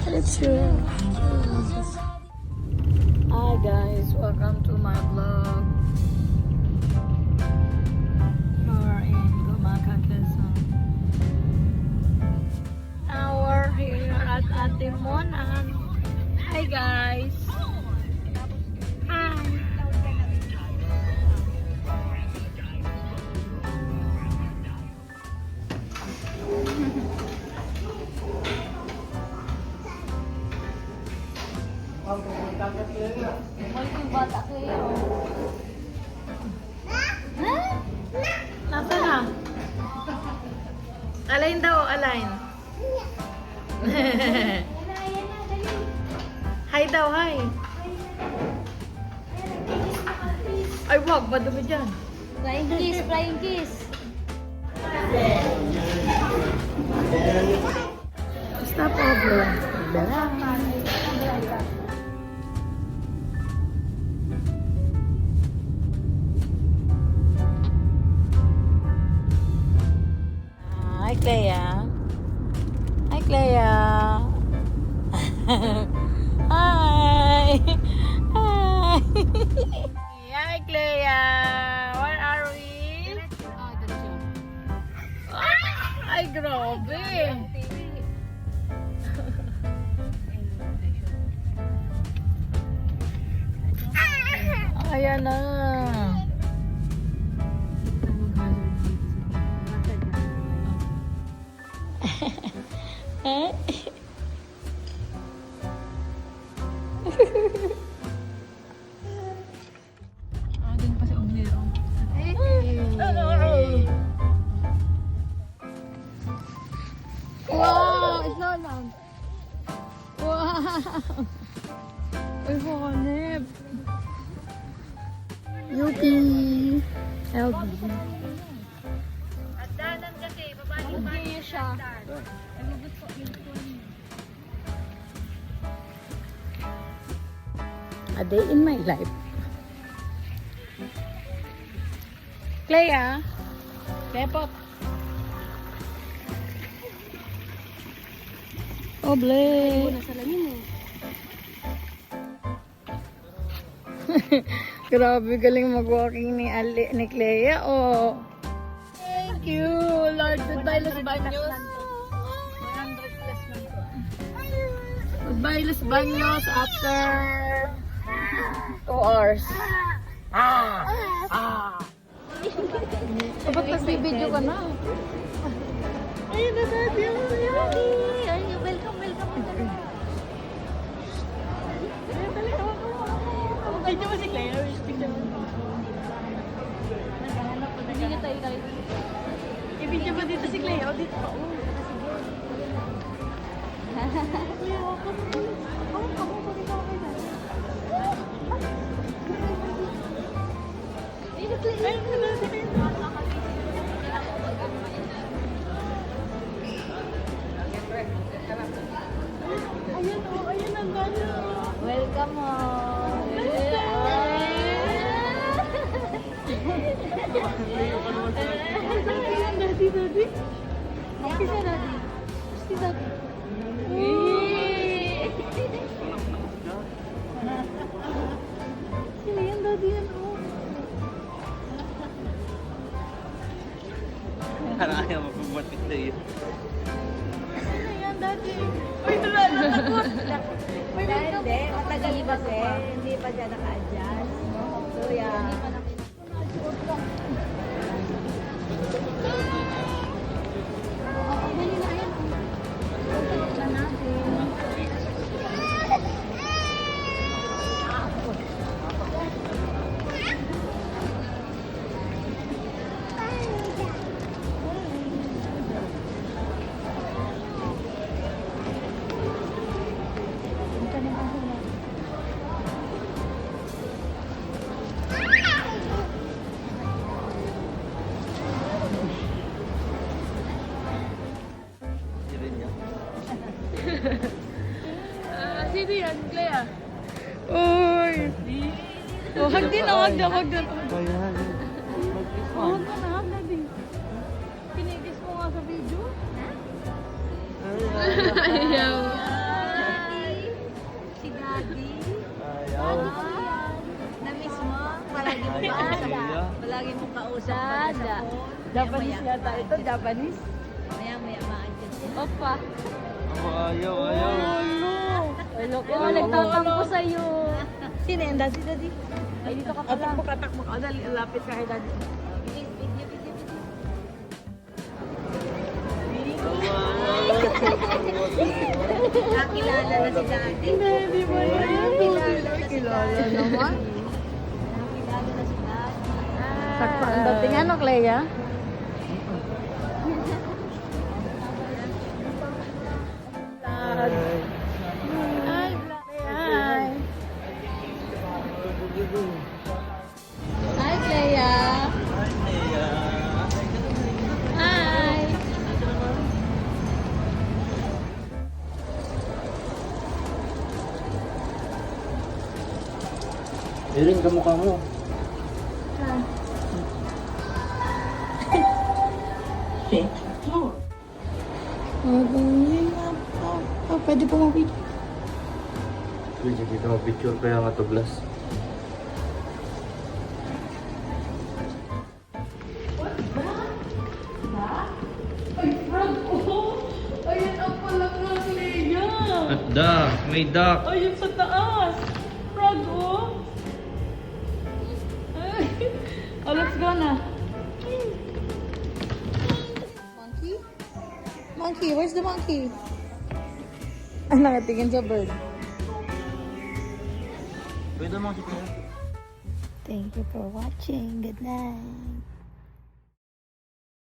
It's true. Hi guys, welcome to my vlog. We're in Gumaca, Quezon. Now we're here at Atimonan. Hi guys. Hi. Yung bata kayo. Nasaan na? Alain daw, alain. Hi daw, hi. Ay, wag, madumi dyan. Flying kiss, flying kiss. Stop over. Hi, Clea. Hi, Clea. Hi. Hi. Hi, Clea. Where are we? Ay, grabe. Ayan na. Doon pa si Oblero. Wow, it's not long. Wow. Uy, hanip. UP. LB. Hindi siya. A day in my life. Clea. Kepot. Oble. Nasa lamin eh. Grabe, galing mag-walking ni Clea. Oh. Thank you, Lord. Goodbye, Los Baños. 100 plus man ko. Goodbye, Los Baños after 2 hours. So, ba't nagbibideo ka na? Ayun na sabi mo. Ay, welcome, welcome. Video mo si Claire, picture mo. Naghahanap ko. Hindi nga tayo kahit. I-video mo dito si Claire, o dito pa. Ayan o, ayan ang gano'n. Welcome mo. Daddy, daddy. Happy sa daddy. Si daddy. Sino yan, daddy yan o? Parang ayaw mapabutik na yun. Sino yan, daddy? Uy, nalalagot. Hindi, matagal kasi. Hindi pa siya naka-adjust. So, yeah. Sino yan, Clea? Uy! Oh, hag din, hag din, hag din. Huwag ka na, daddy. Pinigis mo nga sa video. Ayaw. Si Daddy. Ayaw. Na-miss mo? Palagi mo kausap. Palagi mo kausap. Japanese yata ito, Japanese. Maya-maya ma-adjust siya. Opa. Ayaw, ayaw. Hello ko. Nagtatampo sa'yo. Sino yan? Daddy, Daddy? Ay, dito ka pala. Katakbo ka, dali, lapit ka kay daddy. Bilis, video, video, video. Nakilala na si Daddy. Hindi mo yan. Nakilala na si Kilala Daddy. naman. Nakilala na si Daddy. Sakto ang dating ano, Clea? Hi, Hi. Hi, Clea. Hi. Iring ka mukha mo. Pwede po mabigyan. Pwede kita mag-picture kaya nga to glass. Ayun ang pala ka, Clea. At duck, may duck. Ayun sa taas. Frog, oh. Ay. Oh, let's go na. Monkey? Monkey, where's the monkey? Ay, nakatingin sa bird. Pwede mo si Kuya. Thank you for watching. Good night.